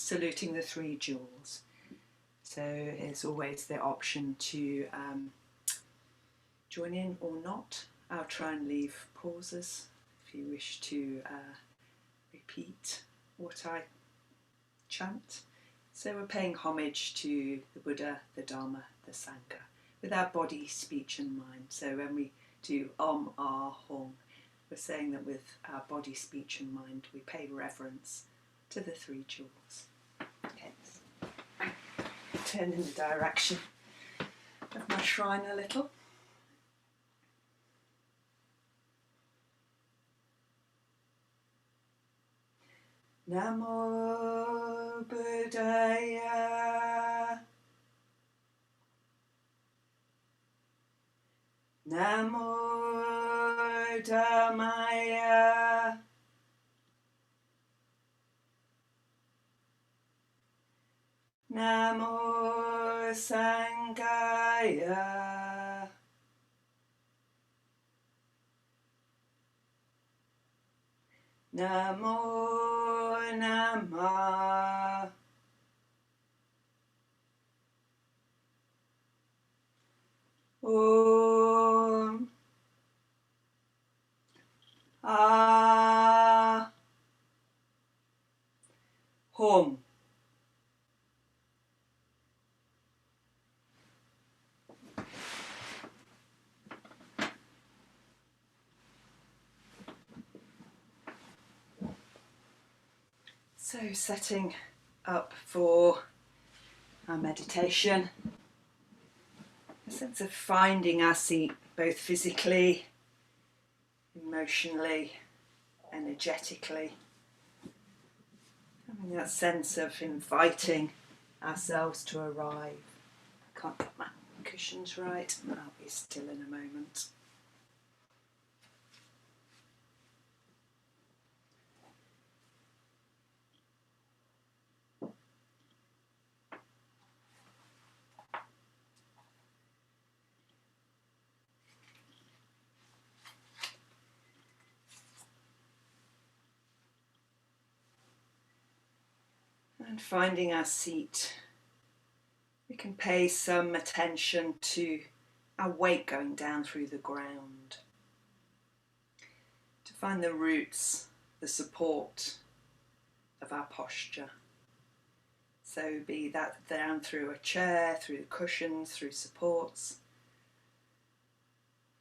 saluting the three jewels. So there's always the option to join in or not. I'll try and leave pauses if you wish to repeat what I chant. So we're paying homage to the Buddha, the Dharma, the Sangha, with our body, speech and mind. So when we do ah, hum, we're saying that with our body, speech and mind we pay reverence to the three jewels. Okay, turn in the direction of my shrine a little. Namo Buddhaya. Namo Dhammaya. Namo Sanghaya. Namo Namah. Om. Ah. Hum. So setting up for our meditation, a sense of finding our seat both physically, emotionally, energetically. Having that sense of inviting ourselves to arrive. I can't put my cushions right, I'll be still in a moment. And finding our seat, we can pay some attention to our weight going down through the ground, to find the roots, the support of our posture. So be that down through a chair, through cushions, through supports.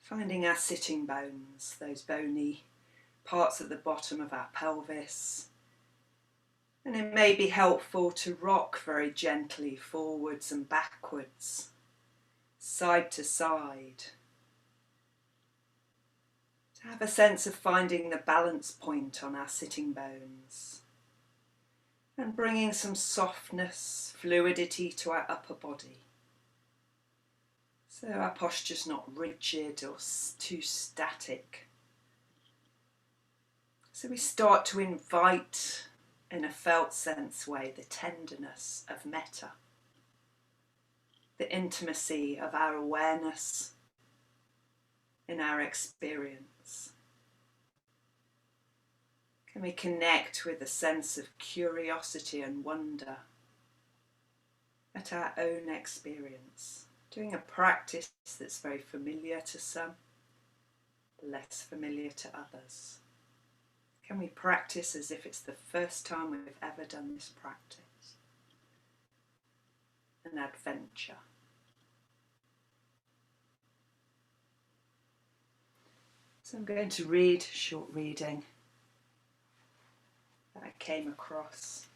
Finding our sitting bones, those bony parts at the bottom of our pelvis. And it may be helpful to rock very gently forwards and backwards, side to side. To have a sense of finding the balance point on our sitting bones and bringing some softness, fluidity to our upper body. So our posture's not rigid or too static. So we start to invite, in a felt sense way, the tenderness of metta, the intimacy of our awareness in our experience. Can we connect with a sense of curiosity and wonder at our own experience, doing a practice that's very familiar to some, less familiar to others? Can we practice as if it's the first time we've ever done this practice? An adventure. So I'm going to read a short reading that I came across.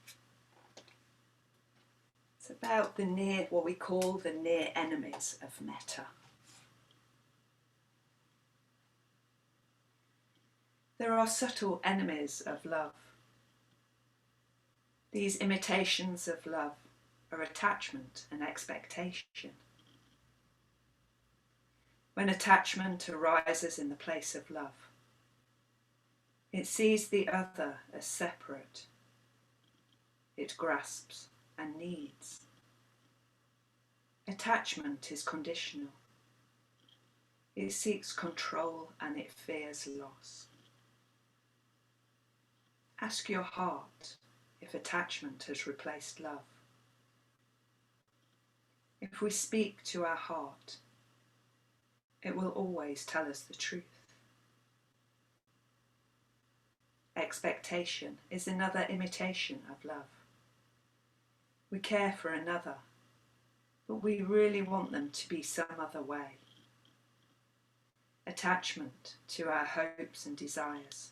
It's about what we call the near enemies of metta. There are subtle enemies of love. These imitations of love are attachment and expectation. When attachment arises in the place of love, it sees the other as separate. It grasps and needs. Attachment is conditional. It seeks control and it fears loss. Ask your heart if attachment has replaced love. If we speak to our heart, it will always tell us the truth. Expectation is another imitation of love. We care for another, but we really want them to be some other way. Attachment to our hopes and desires,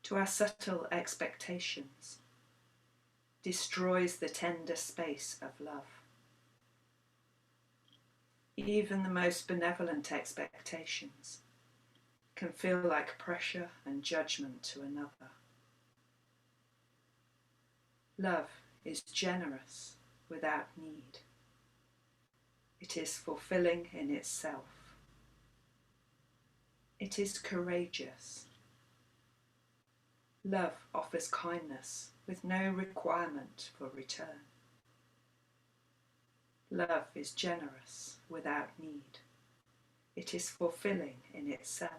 to our subtle expectations, destroys the tender space of love. Even the most benevolent expectations can feel like pressure and judgment to another. Love is generous without need. It is fulfilling in itself. It is courageous. Love offers kindness with no requirement for return. Love is generous without need. It is fulfilling in itself.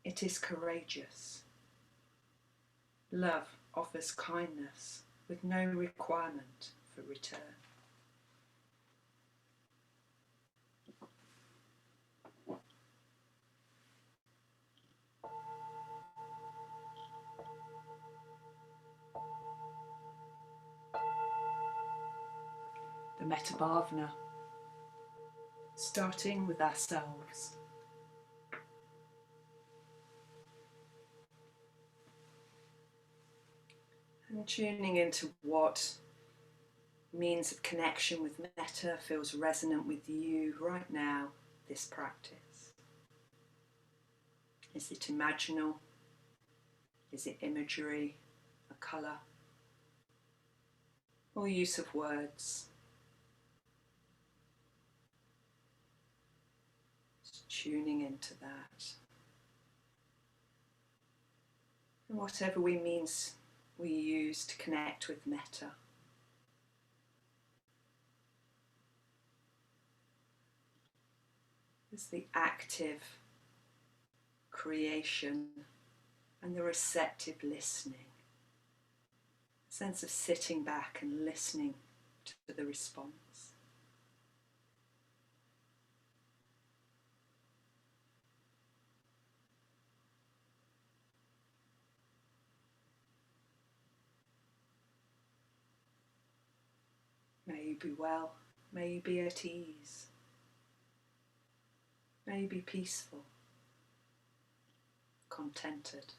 It is courageous. Love offers kindness with no requirement for return. The Metabhavana, starting with ourselves. And tuning into what means of connection with metta feels resonant with you right now, this practice. Is it imaginal? Is it imagery, a colour? Or use of words? Just tuning into that. And whatever we use to connect with metta. There's the active creation and the receptive listening. A sense of sitting back and listening to the response. May you be well, may you be at ease, may you be peaceful, contented.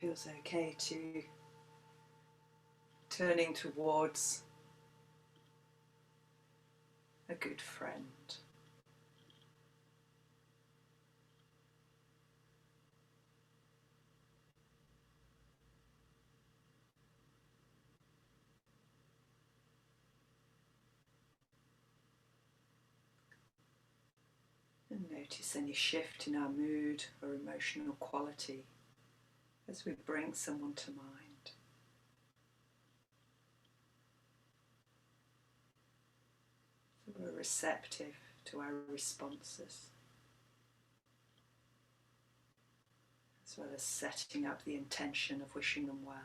feels okay to turning towards a good friend. And notice any shift in our mood or emotional quality as we bring someone to mind. So we're receptive to our responses, as well as setting up the intention of wishing them well.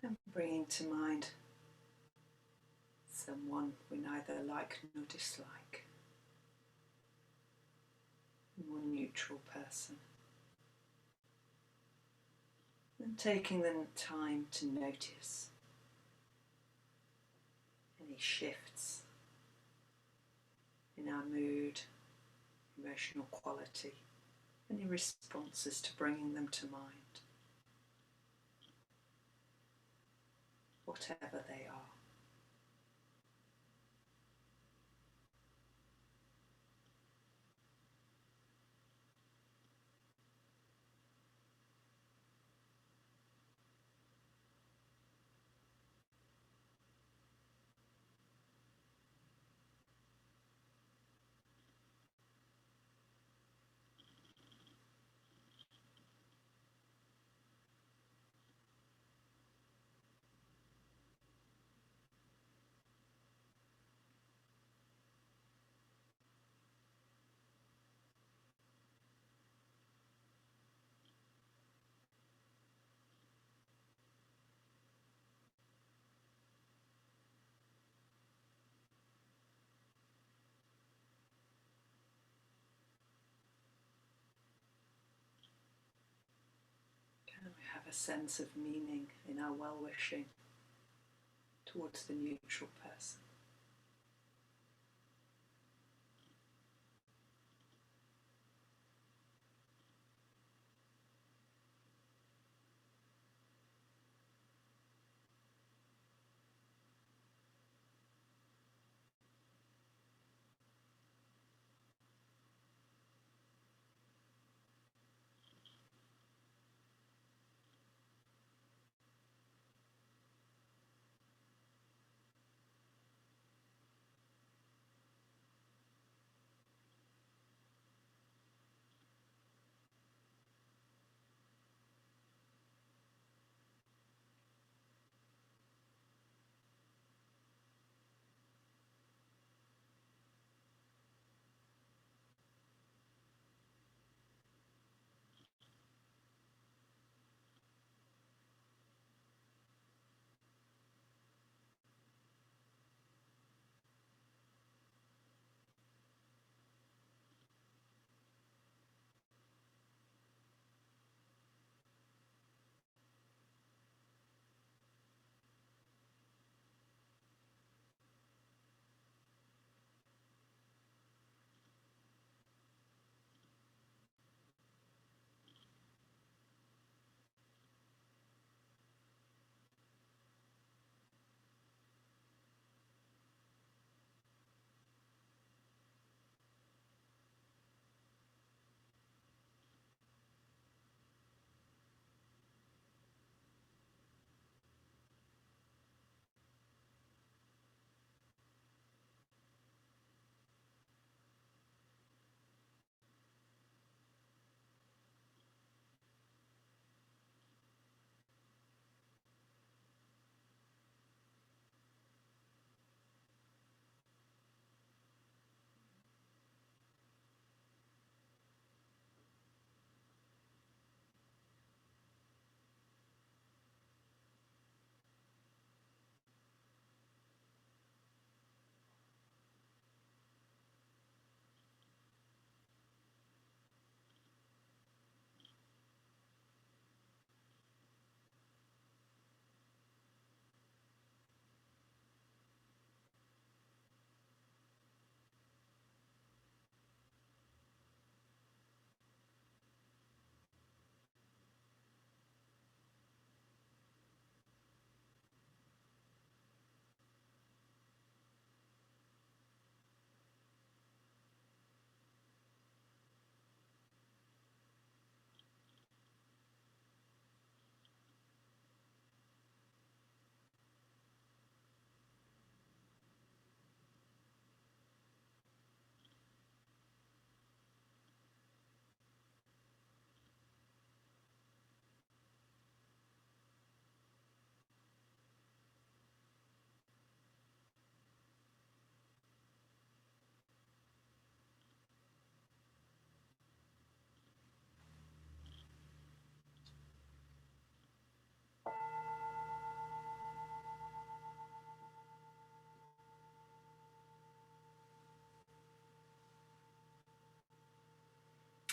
And bringing to mind someone we neither like nor dislike, a more neutral person. And taking the time to notice any shifts in our mood, emotional quality, any responses to bringing them to mind, whatever they are. have a sense of meaning in our well-wishing towards the neutral person.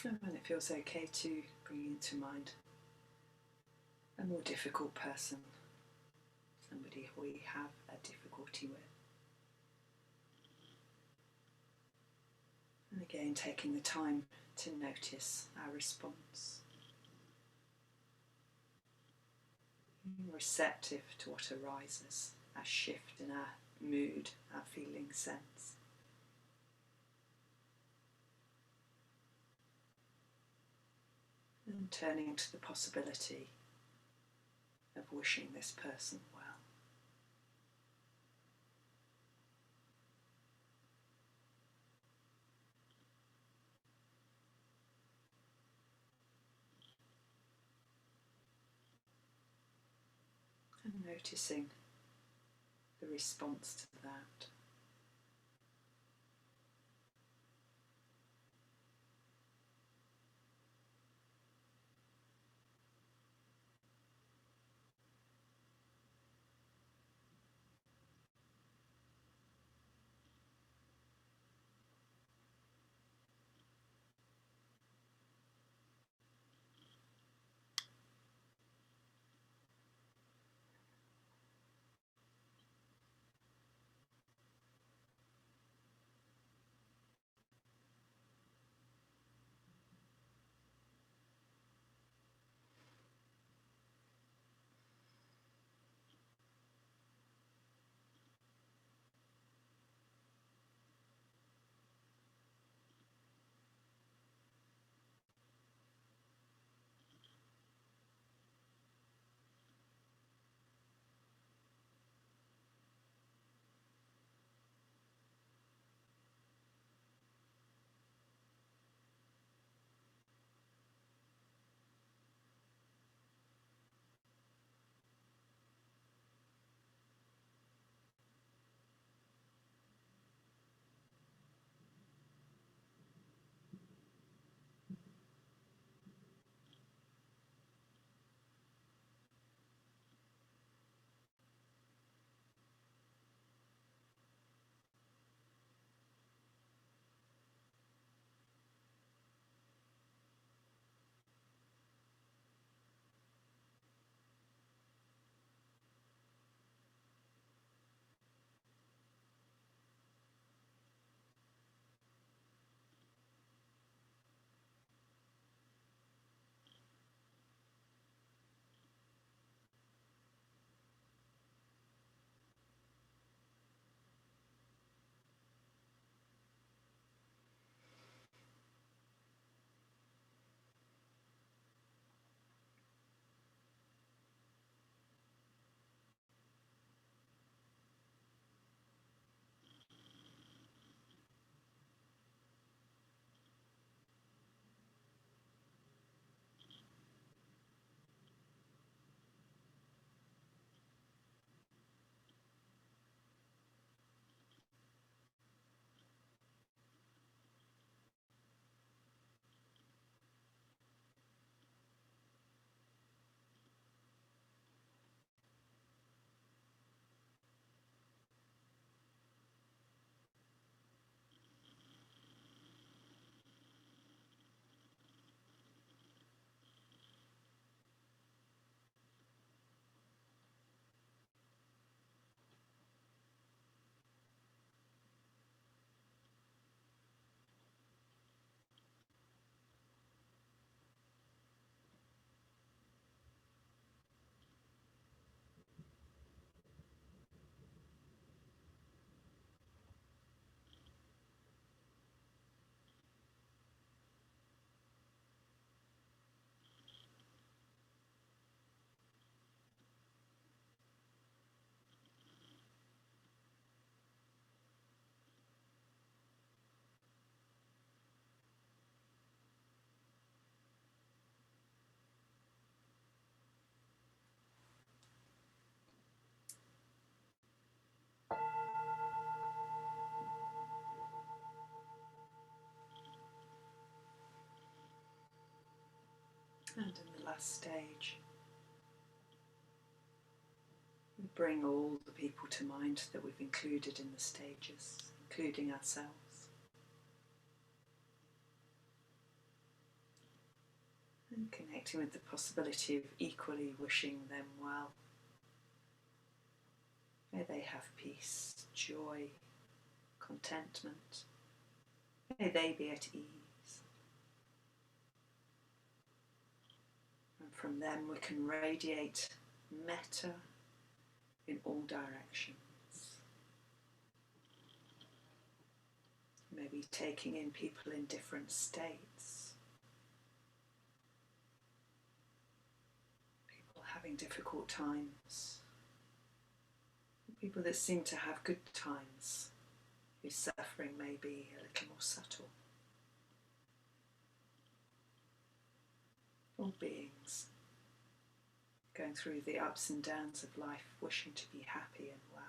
And it feels okay to bring into mind a more difficult person, somebody we have a difficulty with. And again, taking the time to notice our response. Receptive to what arises, our shift in our mood, our feeling sense. And turning to the possibility of wishing this person well. And noticing the response to that. And in the last stage, we bring all the people to mind that we've included in the stages, including ourselves. And connecting with the possibility of equally wishing them well. May they have peace, joy, contentment. May they be at ease. And from them we can radiate metta in all directions. Maybe taking in people in different states. People having difficult times. People that seem to have good times, whose suffering may be a little more subtle. All beings going through the ups and downs of life, wishing to be happy and well.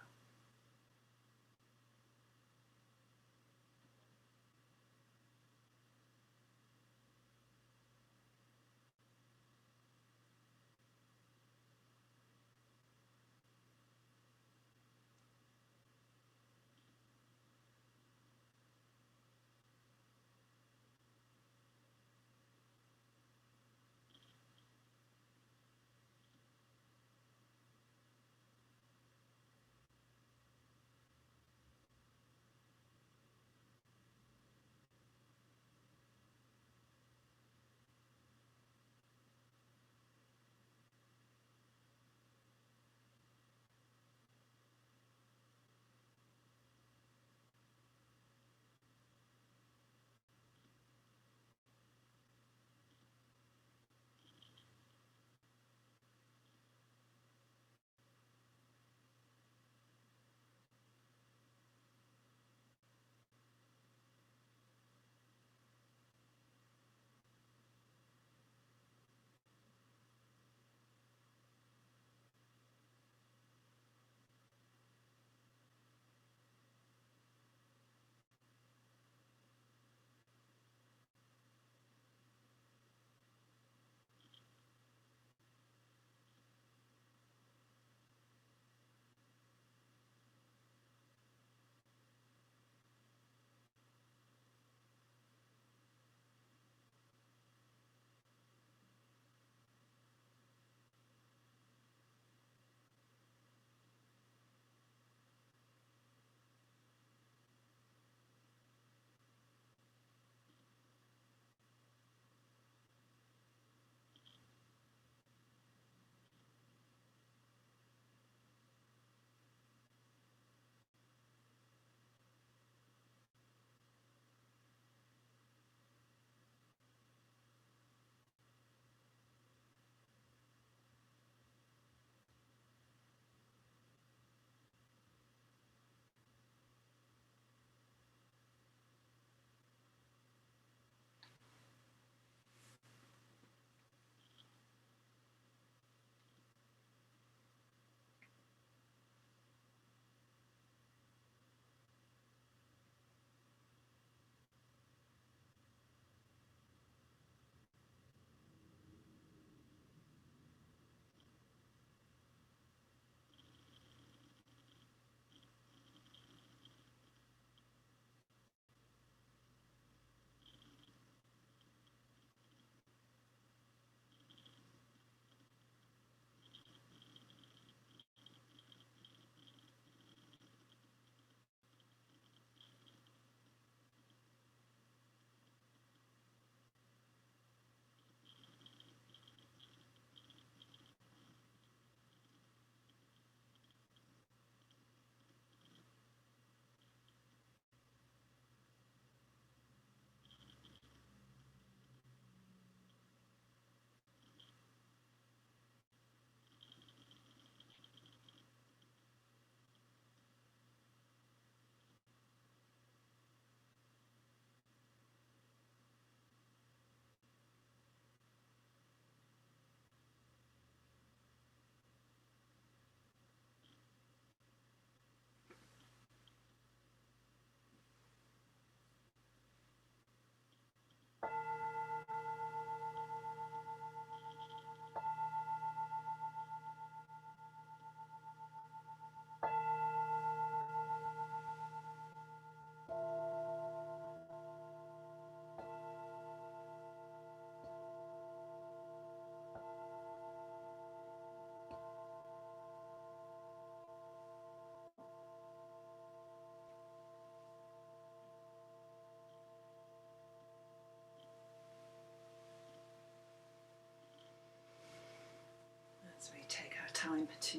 time to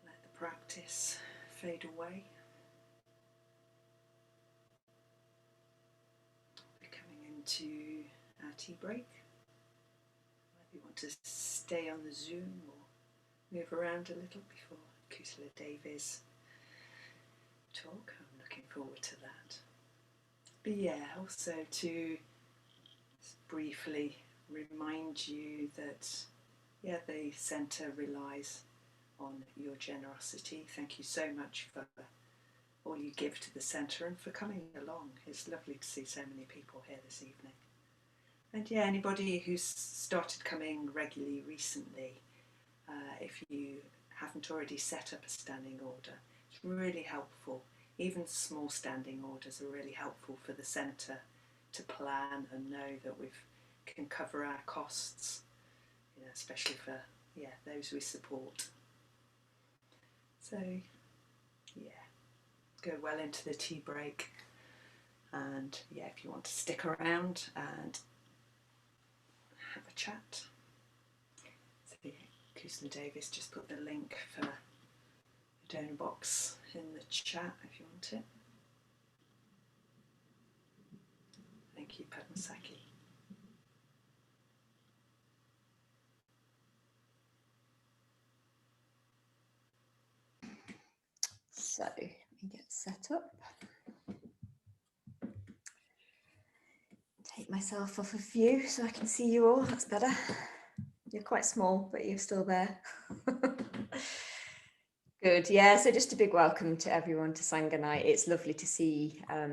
let the practice fade away. We're coming into our tea break. Maybe you want to stay on the Zoom or move around a little before Kusaladevi's talk. I'm looking forward to that. But yeah, also to briefly remind you that the centre relies on your generosity. Thank you so much for all you give to the centre and for coming along. It's lovely to see so many people here this evening. And yeah, anybody who's started coming regularly recently, if you haven't already set up a standing order, it's really helpful. Even small standing orders are really helpful for the centre to plan and know that we can cover our costs, especially for those we support. So go well into the tea break, and if you want to stick around and have a chat. So Kusaladevi's just put the link for the donor box in the chat if you want it. Thank you, Padmasaki. So let me get set up. Take myself off of view so I can see you all. That's better. You're quite small, but you're still there. Good. Yeah, so just a big welcome to everyone to Sangha night. It's lovely to see a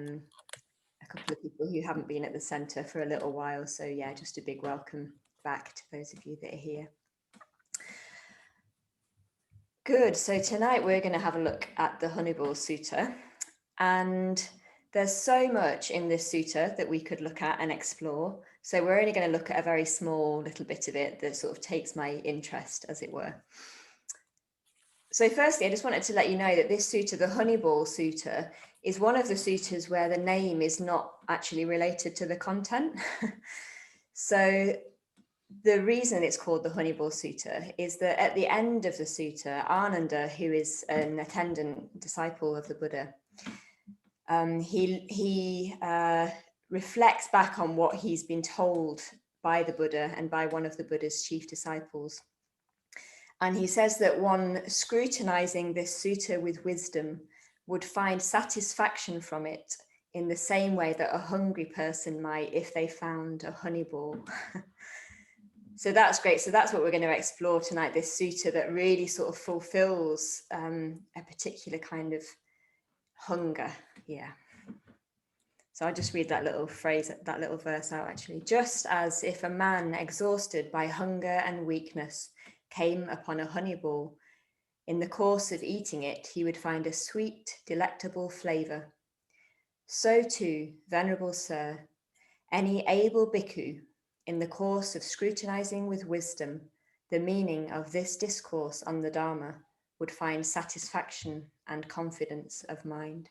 couple of people who haven't been at the centre for a little while. So yeah, just a big welcome back to those of you that are here. Good. So tonight we're going to have a look at the Honeyball Sutta, and there's so much in this sutta that we could look at and explore. So we're only going to look at a very small little bit of it that sort of takes my interest, as it were. So firstly, I just wanted to let you know that this sutta, the Honeyball Sutta, is one of the suttas where the name is not actually related to the content. So the reason it's called the Honeyball Sutta is that at the end of the sutta, Ananda, who is an attendant disciple of the Buddha, he reflects back on what he's been told by the Buddha and by one of the Buddha's chief disciples. And he says that one scrutinizing this sutta with wisdom would find satisfaction from it in the same way that a hungry person might if they found a honey ball. So that's great. So that's what we're going to explore tonight, this sutta that really sort of fulfills a particular kind of hunger. Yeah. So I'll just read that little phrase, that little verse out actually. Just as if a man exhausted by hunger and weakness came upon a honey ball, in the course of eating it, he would find a sweet, delectable flavour. So too, Venerable Sir, any able bhikkhu, in the course of scrutinizing with wisdom the meaning of this discourse on the Dharma, would find satisfaction and confidence of mind.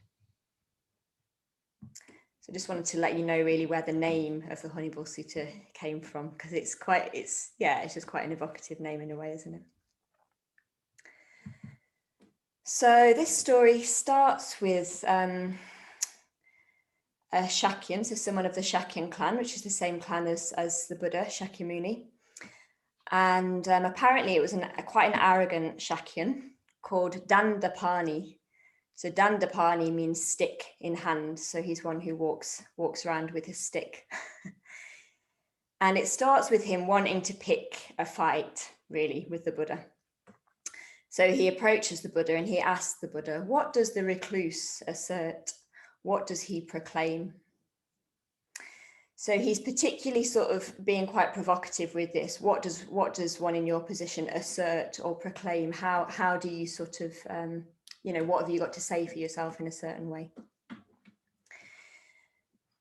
So I just wanted to let you know really where the name of the Honeyball Sutta came from, because it's just quite an evocative name in a way, isn't it? So this story starts with a Shakyan, so someone of the Shakyan clan, which is the same clan as the Buddha, Shakyamuni. And apparently it was quite an arrogant Shakyan called Dandapani. So Dandapani means stick in hand. So he's one who walks around with his stick. And it starts with him wanting to pick a fight, really, with the Buddha. So he approaches the Buddha and he asks the Buddha, what does the recluse assert? What does he proclaim? So he's particularly sort of being quite provocative with this. What does one in your position assert or proclaim? How do you sort of, what have you got to say for yourself in a certain way?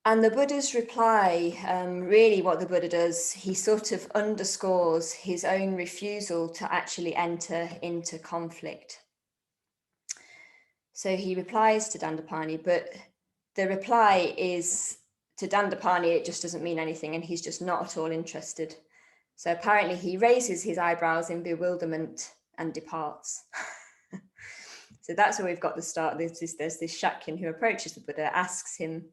And the Buddha's reply, really what the Buddha does, he sort of underscores his own refusal to actually enter into conflict. So he replies to Dandapani, but the reply is, to Dandapani, it just doesn't mean anything, and he's just not at all interested. So apparently he raises his eyebrows in bewilderment and departs. So that's where we've got the start. There's this Shakyan who approaches the Buddha, asks him,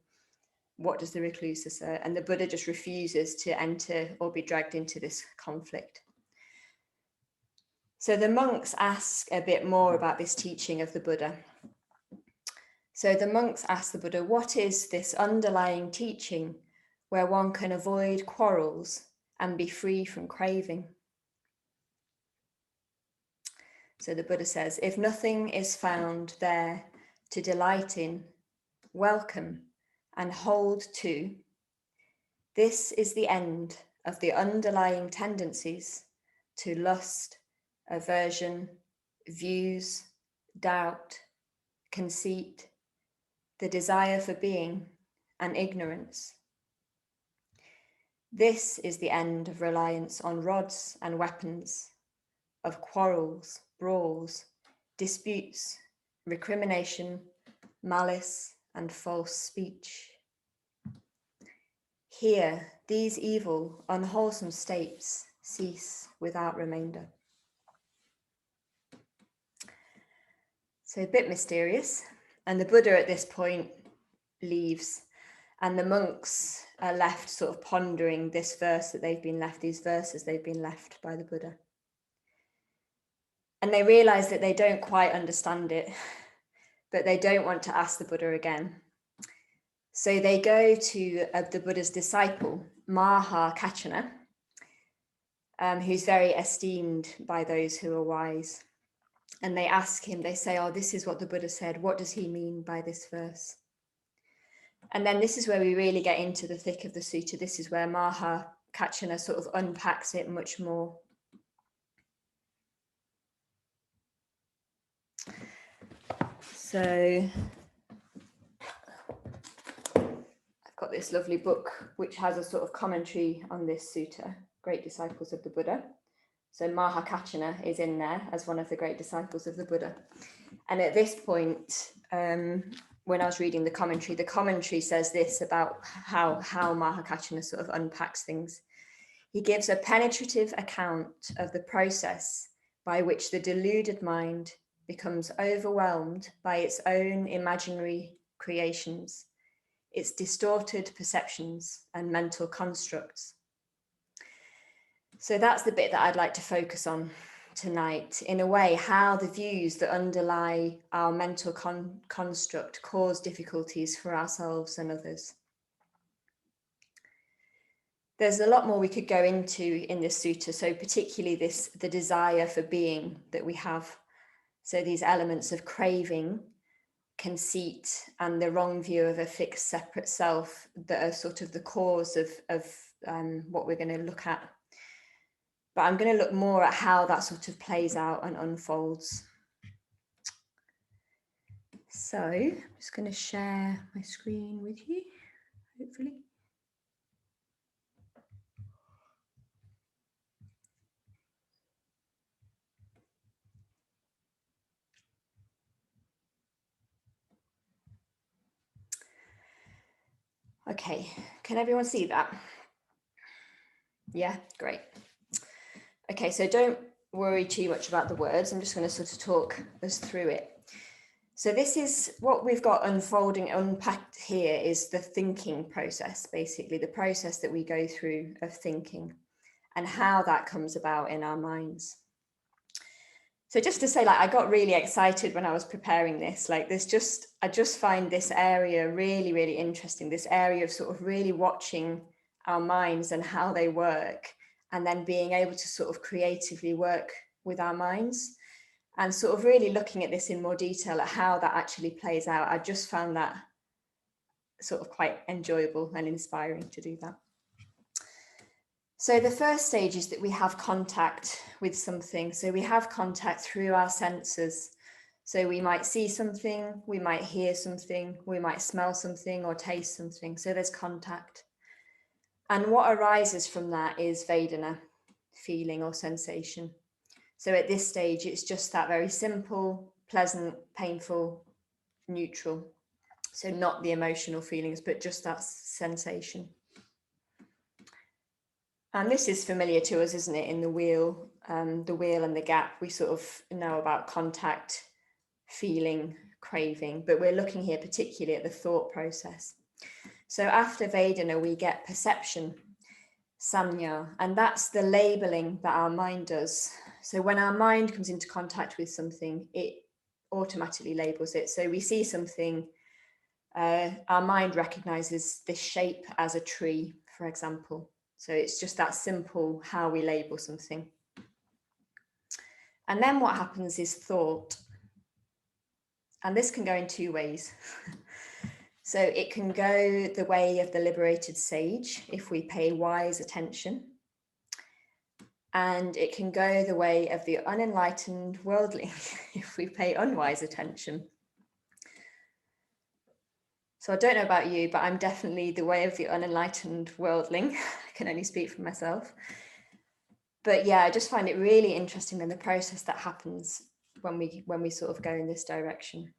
what does the recluse assert? And the Buddha just refuses to enter or be dragged into this conflict. So the monks ask a bit more about this teaching of the Buddha. So the monks ask the Buddha, what is this underlying teaching where one can avoid quarrels and be free from craving? So the Buddha says, if nothing is found there to delight in, welcome, and hold to, this is the end of the underlying tendencies to lust, aversion, views, doubt, conceit, the desire for being, and ignorance. This is the end of reliance on rods and weapons, of quarrels, brawls, disputes, recrimination, malice, and false speech. Here, these evil, unwholesome states cease without remainder. So a bit mysterious. And the Buddha at this point leaves, and the monks are left sort of pondering this verse that they've been left, these verses they've been left by the Buddha. And they realize that they don't quite understand it, but they don't want to ask the Buddha again. So they go to the Buddha's disciple, Maha Kachana, who's very esteemed by those who are wise. And they ask him, they say, oh, this is what the Buddha said. What does he mean by this verse? And then this is where we really get into the thick of the sutta. This is where Maha Kachana sort of unpacks it much more. So I've got this lovely book which has a sort of commentary on this sutta, Great Disciples of the Buddha. So Maha Kachana is in there as one of the great disciples of the Buddha. And at this point, when I was reading the commentary says this about how Maha Kachana sort of unpacks things. He gives a penetrative account of the process by which the deluded mind becomes overwhelmed by its own imaginary creations, its distorted perceptions and mental constructs. So that's the bit that I'd like to focus on tonight. In a way, how the views that underlie our mental construct cause difficulties for ourselves and others. There's a lot more we could go into in this sutta. So particularly the desire for being that we have. So these elements of craving, conceit, and the wrong view of a fixed separate self that are sort of the cause of what we're going to look at. But I'm going to look more at how that sort of plays out and unfolds. So I'm just going to share my screen with you, hopefully. Okay, can everyone see that? Yeah, great. Okay, so don't worry too much about the words. I'm just going to sort of talk us through it. So this is what we've got unpacked here is the thinking process, basically the process that we go through of thinking and how that comes about in our minds. So just to say, like, I got really excited when I was preparing this, like I just find this area really, really interesting, this area of sort of really watching our minds and how they work, and then being able to sort of creatively work with our minds and sort of really looking at this in more detail at how that actually plays out. I just found that sort of quite enjoyable and inspiring to do that. So the first stage is that we have contact with something. So we have contact through our senses. So we might see something, we might hear something, we might smell something or taste something. So there's contact. And what arises from that is Vedana, feeling or sensation. So at this stage, it's just that very simple, pleasant, painful, neutral. So not the emotional feelings, but just that sensation. And this is familiar to us, isn't it? In the wheel and the gap, we sort of know about contact, feeling, craving, but we're looking here particularly at the thought process. So after Vedana, we get perception, sanya, and that's the labeling that our mind does. So when our mind comes into contact with something, it automatically labels it. So we see something, our mind recognizes this shape as a tree, for example. So it's just that simple how we label something. And then what happens is thought. And this can go in two ways. So it can go the way of the liberated sage if we pay wise attention. And it can go the way of the unenlightened worldling if we pay unwise attention. So I don't know about you, but I'm definitely the way of the unenlightened worldling. I can only speak for myself. But yeah, I just find it really interesting in the process that happens when we sort of go in this direction.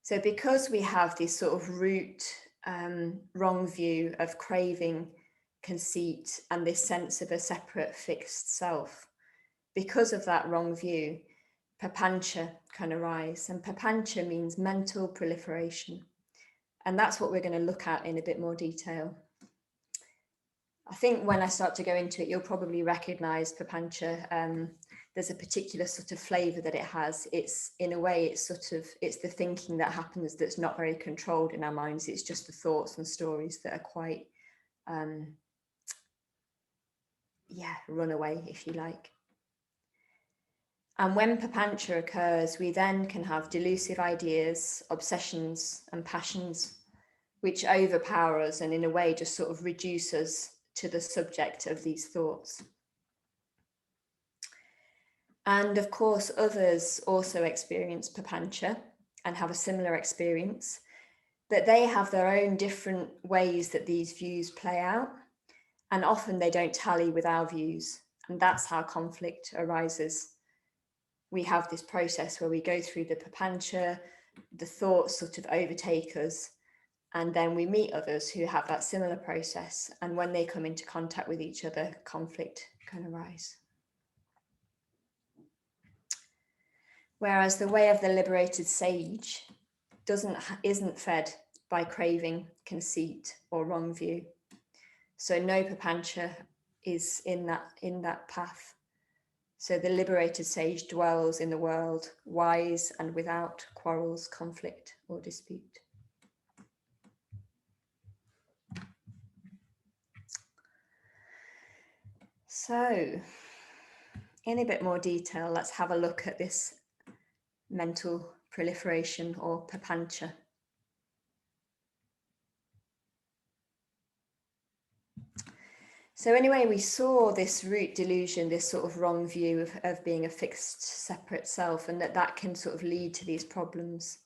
So because we have this sort of root wrong view of craving, conceit, and this sense of a separate fixed self, because of that wrong view, papancha can arise. And papancha means mental proliferation. And that's what we're going to look at in a bit more detail. I think when I start to go into it, you'll probably recognize papancha. There's a particular sort of flavor that it has. It's, in a way, it's the thinking that happens that's not very controlled in our minds. It's just the thoughts and stories that are quite, runaway, if you like. And when papancha occurs, we then can have delusive ideas, obsessions, and passions, which overpower us and in a way just sort of reduce us to the subject of these thoughts. And of course, others also experience papancha and have a similar experience, but they have their own different ways that these views play out. And often they don't tally with our views. And that's how conflict arises. We have this process where we go through the papancha, the thoughts sort of overtake us, and then we meet others who have that similar process. And when they come into contact with each other, conflict can arise. Whereas the way of the liberated sage isn't fed by craving, conceit, or wrong view. So no papancha is in that path. So the liberated sage dwells in the world, wise and without quarrels, conflict, or dispute. So, in a bit more detail, let's have a look at this mental proliferation or papancha. So anyway, we saw this root delusion, this sort of wrong view of being a fixed, separate self, and that can sort of lead to these problems.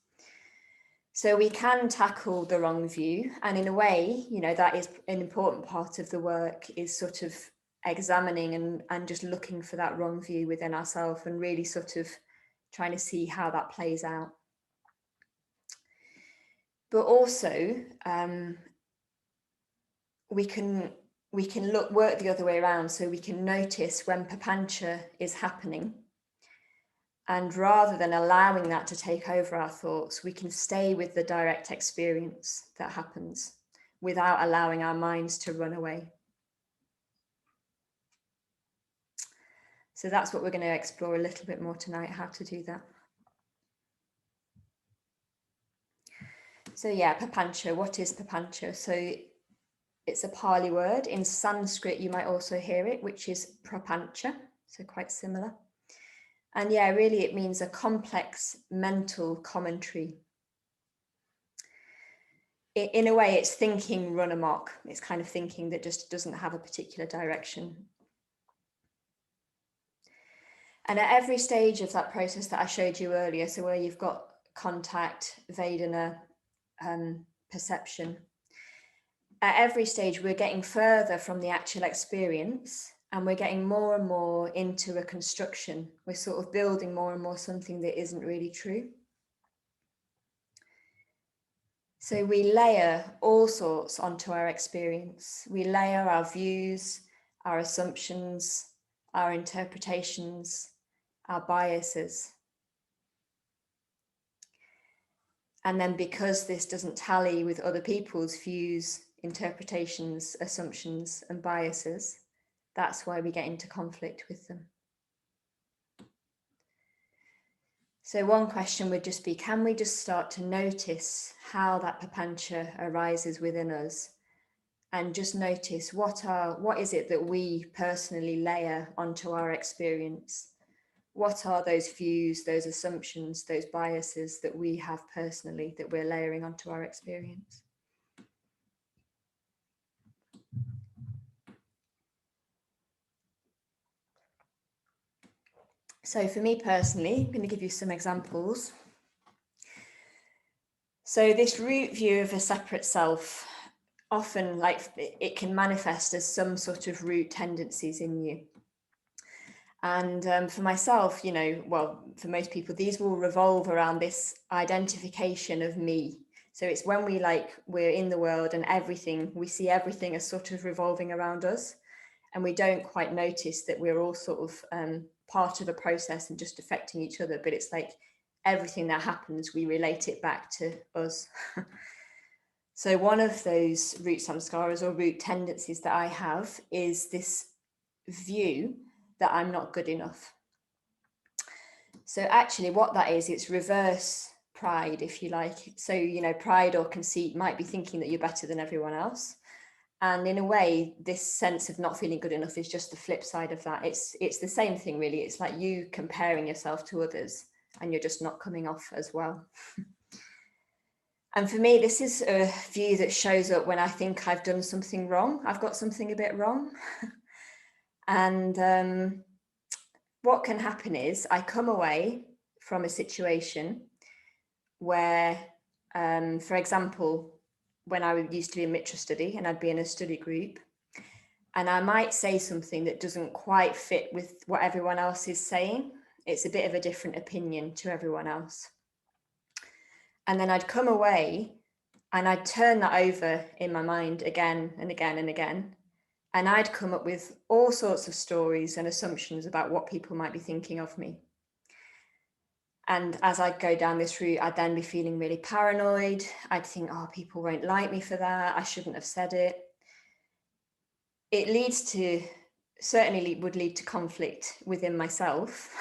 So we can tackle the wrong view, and in a way, that is an important part of the work, is sort of examining and just looking for that wrong view within ourselves and really sort of trying to see how that plays out. But also, we can work the other way around, so we can notice when papancha is happening, and rather than allowing that to take over our thoughts, we can stay with the direct experience that happens without allowing our minds to run away. So that's what we're going to explore a little bit more tonight, how to do that. So yeah, papancha, what is papancha? So it's a Pali word. In Sanskrit, you might also hear it, which is prapancha, so quite similar. And yeah, really it means a complex mental commentary. In a way, it's thinking run amok. It's kind of thinking that just doesn't have a particular direction. And at every stage of that process that I showed you earlier, so where you've got contact, Vedana, perception, at every stage we're getting further from the actual experience, and we're getting more and more into a construction. We're sort of building more and more something that isn't really true. So we layer all sorts onto our experience. We layer our views, our assumptions, our interpretations, our biases. And then because this doesn't tally with other people's views, interpretations, assumptions, and biases, that's why we get into conflict with them. So one question would just be, can we just start to notice how that papancha arises within us, and just notice what is it that we personally layer onto our experience? What are those views, those assumptions, those biases that we have personally that we're layering onto our experience? So for me personally, I'm going to give you some examples. So this root view of a separate self, often it can manifest as some sort of root tendencies in you. And for myself, for most people, these will revolve around this identification of me. So it's when we're in the world and we see everything as sort of revolving around us, and we don't quite notice that we're all sort of part of a process and just affecting each other. But it's like everything that happens, we relate it back to us. So one of those root samskaras or root tendencies that I have is this view that I'm not good enough. So actually what that is, it's reverse pride, if you like. So, pride or conceit might be thinking that you're better than everyone else. And in a way, this sense of not feeling good enough is just the flip side of that. It's the same thing, really. It's like you comparing yourself to others and you're just not coming off as well. And for me, this is a view that shows up when I think I've done something wrong. I've got something a bit wrong. And what can happen is I come away from a situation where, for example, when I used to be in Mitra study and I'd be in a study group, and I might say something that doesn't quite fit with what everyone else is saying. It's a bit of a different opinion to everyone else. And then I'd come away and I'd turn that over in my mind again and again and again. And I'd come up with all sorts of stories and assumptions about what people might be thinking of me. And as I'd go down this route, I'd then be feeling really paranoid. I'd think, oh, people won't like me for that. I shouldn't have said it. It certainly would lead to conflict within myself.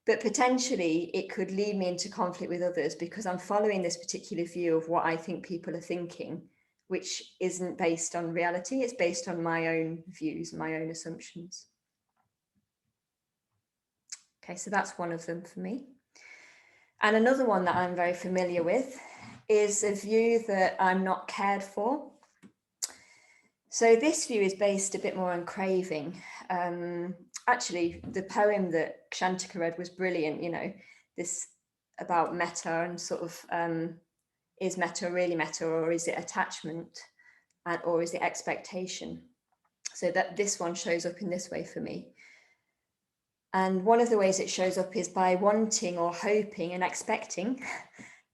But potentially it could lead me into conflict with others because I'm following this particular view of what I think people are thinking, which isn't based on reality. It's based on my own views, my own assumptions. Okay, so that's one of them for me. And another one that I'm very familiar with is a view that I'm not cared for. So this view is based a bit more on craving. Actually, the poem that Kshantika read was brilliant, this about metta and sort of, is metta really metta, or is it attachment, or is it expectation? So that this one shows up in this way for me. And one of the ways it shows up is by wanting or hoping and expecting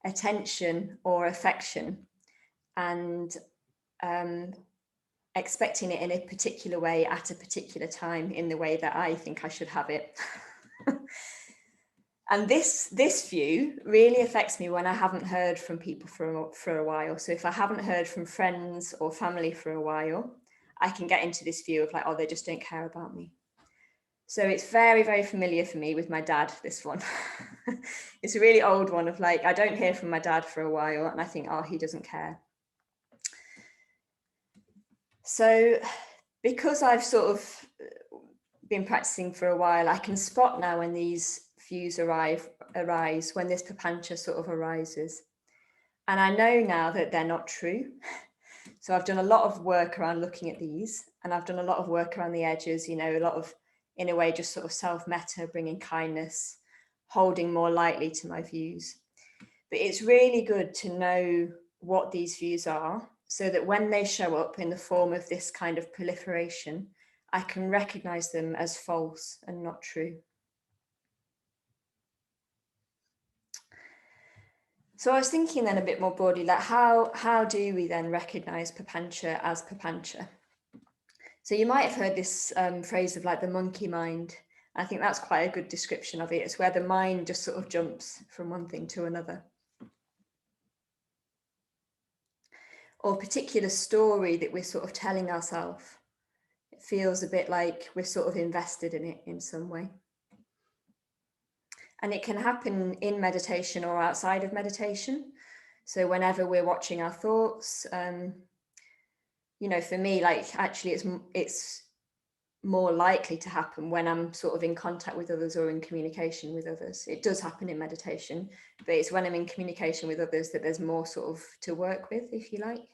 attention or affection, and expecting it in a particular way at a particular time in the way that I think I should have it. And this view really affects me when I haven't heard from people for a while. So if I haven't heard from friends or family for a while, I can get into this view of like, oh, they just don't care about me. So it's very, very familiar for me with my dad, this one. It's a really old one of like, I don't hear from my dad for a while and I think, oh, he doesn't care. So because I've sort of been practicing for a while, I can spot now when these views arise, when this papancha sort of arises. And I know now that they're not true. So I've done a lot of work around looking at these, and I've done a lot of work around the edges, a lot of, in a way, just sort of self-metta, bringing kindness, holding more lightly to my views. But it's really good to know what these views are, so that when they show up in the form of this kind of proliferation, I can recognize them as false and not true. So I was thinking then a bit more broadly, like how do we then recognize papancha as papancha? So you might have heard this phrase of like the monkey mind. I think that's quite a good description of it. It's where the mind just sort of jumps from one thing to another. Or a particular story that we're sort of telling ourselves. It feels a bit like we're sort of invested in it in some way. And it can happen in meditation or outside of meditation. So whenever we're watching our thoughts, you know, for me, like actually it's more likely to happen when I'm sort of in contact with others or in communication with others. It does happen in meditation, but it's when I'm in communication with others that there's more sort of to work with, if you like.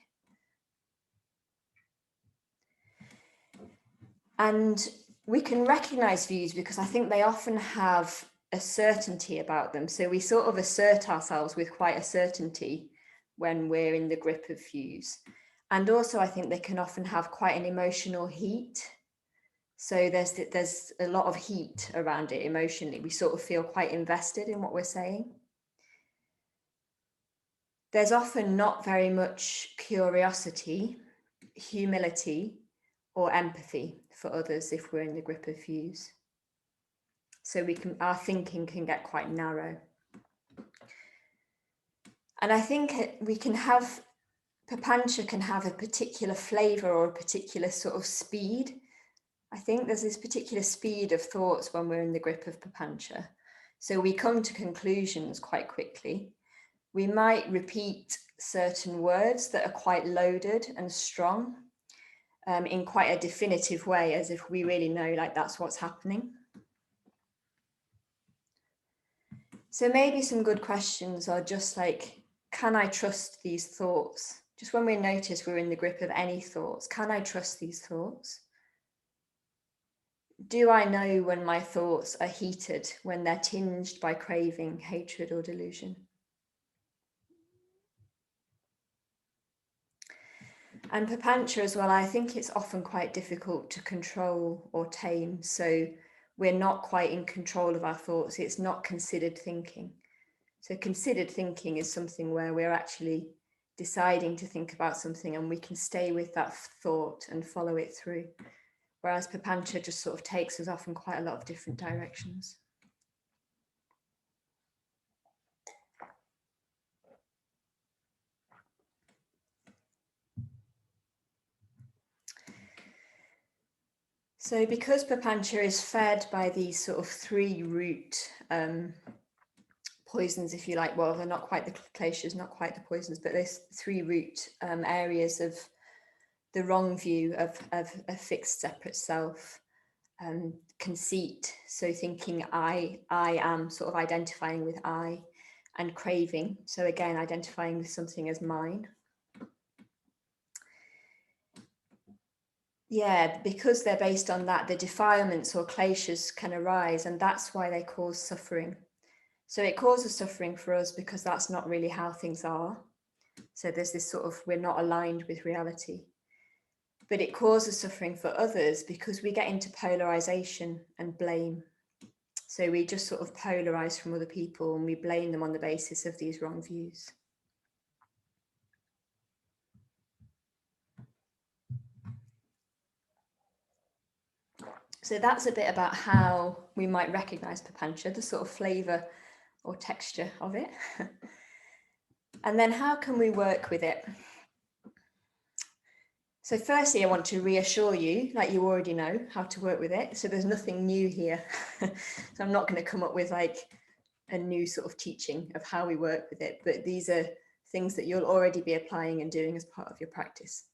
And we can recognize views because I think they often have a certainty about them. So we sort of assert ourselves with quite a certainty when we're in the grip of views. And also I think they can often have quite an emotional heat. So there's a lot of heat around it emotionally. We sort of feel quite invested in what we're saying. There's often not very much curiosity, humility, or empathy for others if we're in the grip of views. So our thinking can get quite narrow. And I think papancha can have a particular flavor or a particular sort of speed. I think there's this particular speed of thoughts when we're in the grip of papancha. So we come to conclusions quite quickly. We might repeat certain words that are quite loaded and strong in quite a definitive way, as if we really know like that's what's happening. So maybe some good questions are just like, can I trust these thoughts? Just when we notice we're in the grip of any thoughts, can I trust these thoughts? Do I know when my thoughts are heated, when they're tinged by craving, hatred, or delusion? And papancha as well, I think it's often quite difficult to control or tame. So we're not quite in control of our thoughts. It's not considered thinking. So considered thinking is something where we're actually deciding to think about something and we can stay with that thought and follow it through. Whereas papancha just sort of takes us off in quite a lot of different directions. So because papancha is fed by these sort of three root poisons, if you like, well, they're not quite the kleshas, not quite the poisons, but there's three root areas of the wrong view of a fixed separate self. Conceit, so thinking I am, sort of identifying with I, and craving, so again identifying with something as mine. Yeah, because they're based on that, the defilements or kleshas can arise, and that's why they cause suffering. So it causes suffering for us because that's not really how things are. So there's this sort of, we're not aligned with reality. But it causes suffering for others because we get into polarization and blame. So we just sort of polarize from other people and we blame them on the basis of these wrong views. So that's a bit about how we might recognize papancha, the sort of flavor or texture of it. And then how can we work with it? So firstly, I want to reassure you, like you already know how to work with it. So there's nothing new here. So I'm not going to come up with like a new sort of teaching of how we work with it, but these are things that you'll already be applying and doing as part of your practice.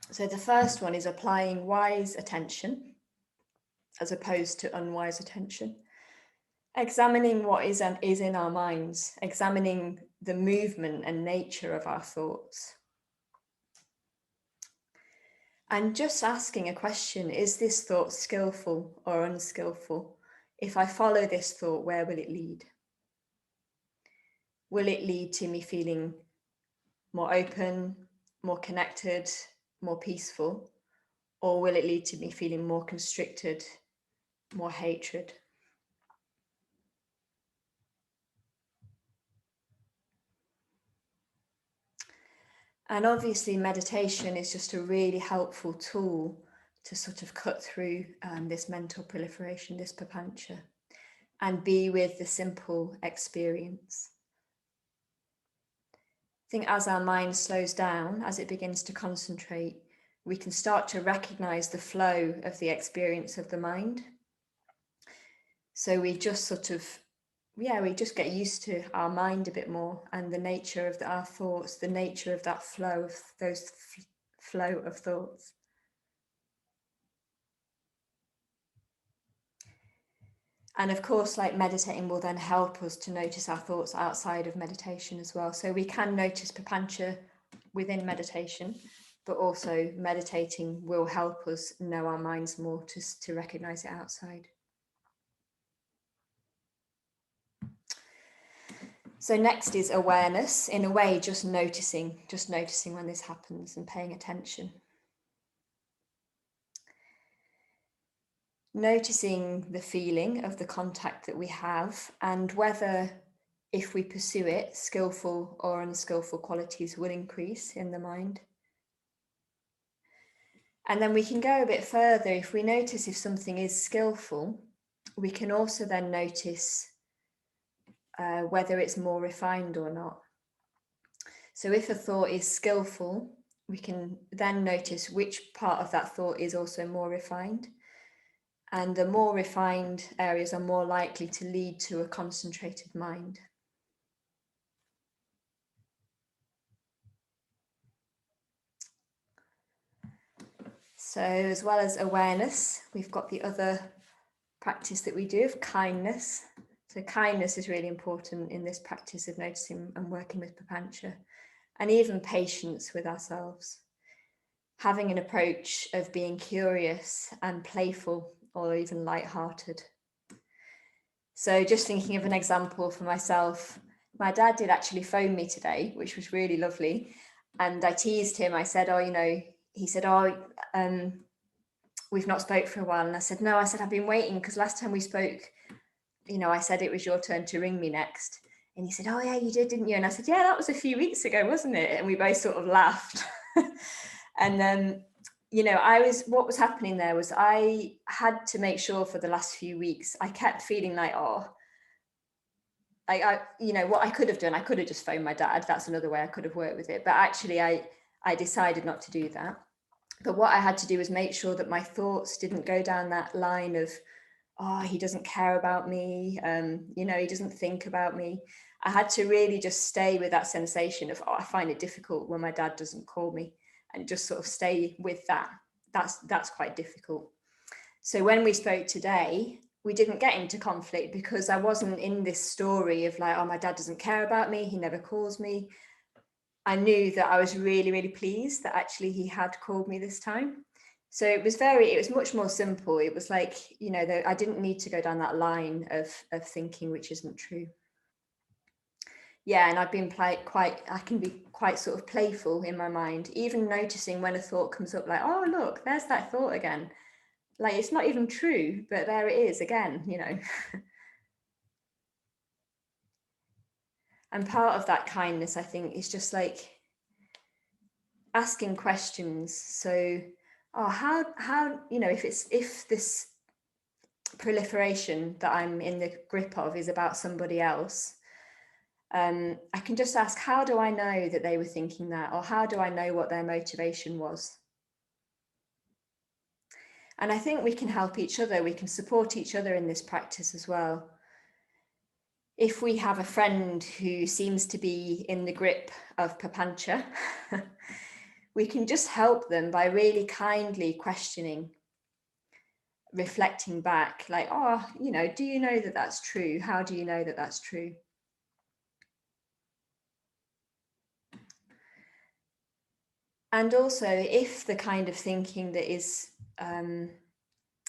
So the first one is applying wise attention as opposed to unwise attention. Examining what is in our minds, examining the movement and nature of our thoughts. And just asking a question, is this thought skillful or unskillful? If I follow this thought, where will it lead? Will it lead to me feeling more open, more connected, more peaceful? Or will it lead to me feeling more constricted, more hatred? And obviously meditation is just a really helpful tool to sort of cut through this mental proliferation, this papancha, and be with the simple experience. I think as our mind slows down, as it begins to concentrate, we can start to recognize the flow of the experience of the mind. So we just sort of, we just get used to our mind a bit more, and the nature of our thoughts, the nature of that flow of those flow of thoughts. And of course, like, meditating will then help us to notice our thoughts outside of meditation as well. So we can notice papancha within meditation, but also meditating will help us know our minds more, to recognize it outside. So next is awareness. In a way, just noticing when this happens and paying attention. Noticing the feeling of the contact that we have, and whether, if we pursue it, skillful or unskillful qualities will increase in the mind. And then we can go a bit further. If we notice if something is skillful, we can also then notice whether it's more refined or not. So if a thought is skillful, we can then notice which part of that thought is also more refined. And the more refined areas are more likely to lead to a concentrated mind. So as well as awareness, we've got the other practice that we do of kindness. So kindness is really important in this practice of noticing and working with papancha, and even patience with ourselves. Having an approach of being curious and playful, or even light-hearted. So just thinking of an example for myself, my dad did actually phone me today, which was really lovely. And I teased him. I said, he said, we've not spoke for a while. And I said, no, I've been waiting, because last time we spoke, I said it was your turn to ring me next. And he said, oh yeah, you did, didn't you? And I said, yeah, that was a few weeks ago, wasn't it? And we both sort of laughed. And what was happening there was I had to make sure for the last few weeks, I kept feeling like, what I could have done, I could have just phoned my dad. That's another way I could have worked with it. But actually, I decided not to do that. But what I had to do was make sure that my thoughts didn't go down that line of, he doesn't care about me, he doesn't think about me. I had to really just stay with that sensation of, I find it difficult when my dad doesn't call me, and just sort of stay with that. That's quite difficult. So when we spoke today, we didn't get into conflict, because I wasn't in this story of like, my dad doesn't care about me, he never calls me. I knew that I was really, really pleased that actually he had called me this time. So it was much more simple. It was like, I didn't need to go down that line of thinking which isn't true. Yeah, and I've been I can be quite sort of playful in my mind, even noticing when a thought comes up, like, oh, look, there's that thought again. Like, it's not even true, but there it is again, And part of that kindness, I think, is just like asking questions. So, how if this proliferation that I'm in the grip of is about somebody else, I can just ask, how do I know that they were thinking that? Or how do I know what their motivation was? And I think we can help each other. We can support each other in this practice as well. If we have a friend who seems to be in the grip of papancha, we can just help them by really kindly questioning, reflecting back, like, do you know that that's true? How do you know that that's true? And also, if the kind of thinking that is,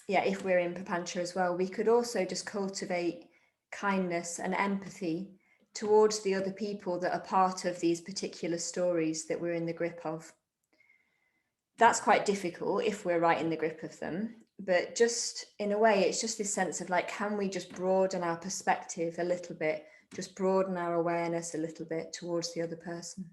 if we're in papancha as well, we could also just cultivate kindness and empathy towards the other people that are part of these particular stories that we're in the grip of. That's quite difficult if we're right in the grip of them, but just in a way, it's just this sense of like, can we just broaden our perspective a little bit, just broaden our awareness a little bit towards the other person?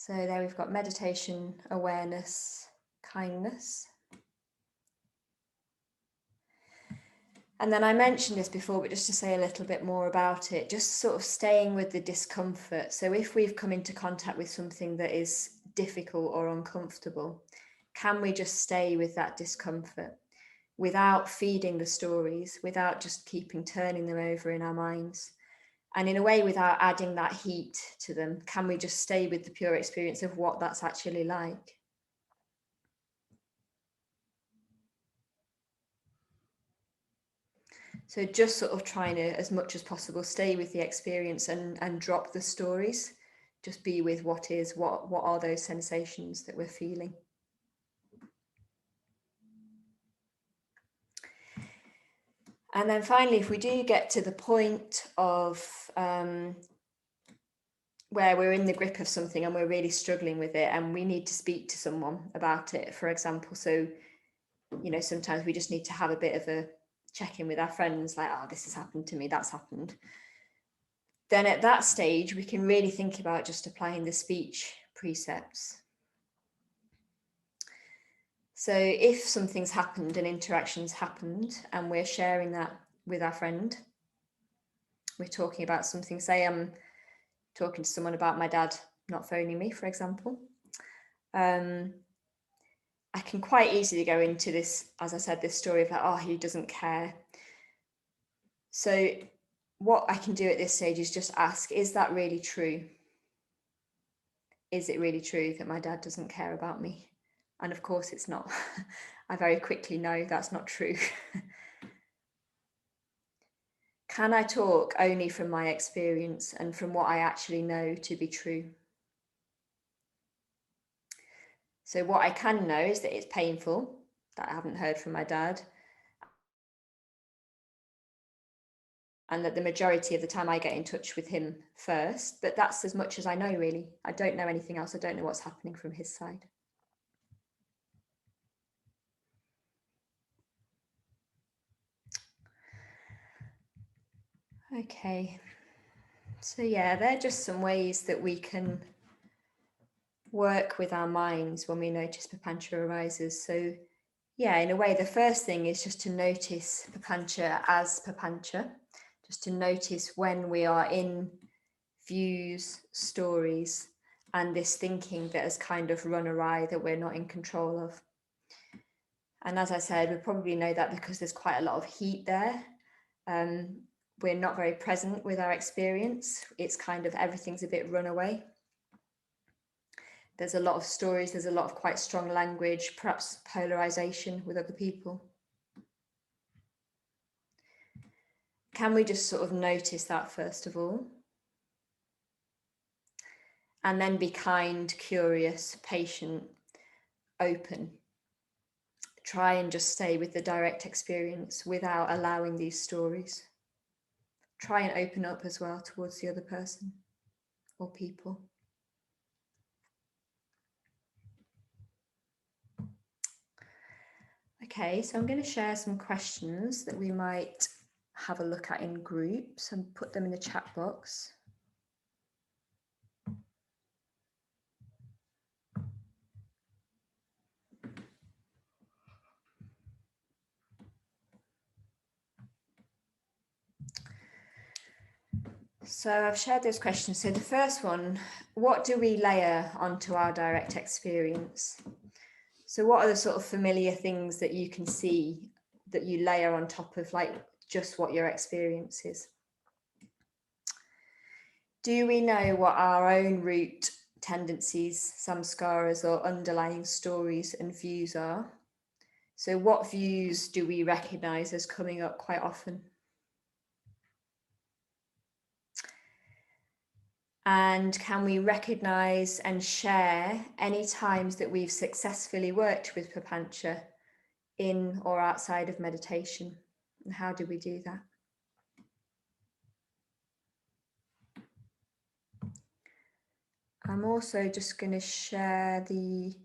So there we've got meditation, awareness, kindness. And then I mentioned this before, but just to say a little bit more about it, just sort of staying with the discomfort. So if we've come into contact with something that is difficult or uncomfortable, can we just stay with that discomfort without feeding the stories, without just keeping turning them over in our minds? And in a way, without adding that heat to them, can we just stay with the pure experience of what that's actually like? So just sort of trying to, as much as possible, stay with the experience and drop the stories. Just be with what is, what are those sensations that we're feeling. And then finally, if we do get to the point of where we're in the grip of something and we're really struggling with it and we need to speak to someone about it, for example, so, you know, sometimes we just need to have a bit of a check in with our friends, like, oh, this has happened to me, that's happened. Then at that stage, we can really think about just applying the speech precepts. So if something's happened, an interaction's happened, and we're sharing that with our friend, we're talking about something, say I'm talking to someone about my dad not phoning me, for example, I can quite easily go into this, as I said, this story of like, oh, he doesn't care. So what I can do at this stage is just ask, is that really true? Is it really true that my dad doesn't care about me? And of course it's not. I very quickly know that's not true. Can I talk only from my experience and from what I actually know to be true? So what I can know is that it's painful, that I haven't heard from my dad, and that the majority of the time I get in touch with him first, but that's as much as I know, really. I don't know anything else. I don't know what's happening from his side. Okay, so yeah, they're just some ways that we can work with our minds when we notice papancha arises. So yeah, in a way, the first thing is just to notice papancha as papancha, just to notice when we are in views, stories, and this thinking that has kind of run awry that we're not in control of. And as I said, we probably know that because there's quite a lot of heat there. We're not very present with our experience. It's kind of everything's a bit runaway. There's a lot of stories, there's a lot of quite strong language, perhaps polarization with other people. Can we just sort of notice that first of all? And then be kind, curious, patient, open. Try and just stay with the direct experience without allowing these stories. Try and open up as well towards the other person or people. Okay, so I'm going to share some questions that we might have a look at in groups and put them in the chat box. So I've shared those questions. So the first one, what do we layer onto our direct experience? So what are the sort of familiar things that you can see that you layer on top of like just what your experience is? Do we know what our own root tendencies, samskaras, or underlying stories and views are? So what views do we recognize as coming up quite often? And can we recognize and share any times that we've successfully worked with papancha in or outside of meditation? And how do we do that? I'm also just going to share the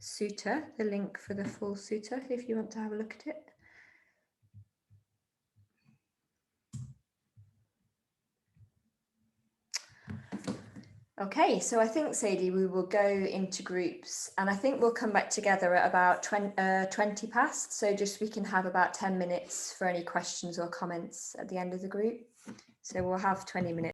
sutta, the link for the full sutta, if you want to have a look at it. Okay, so I think, Sadie, we will go into groups, and I think we'll come back together at about 20 past, so just we can have about 10 minutes for any questions or comments at the end of the group. So we'll have 20 minutes.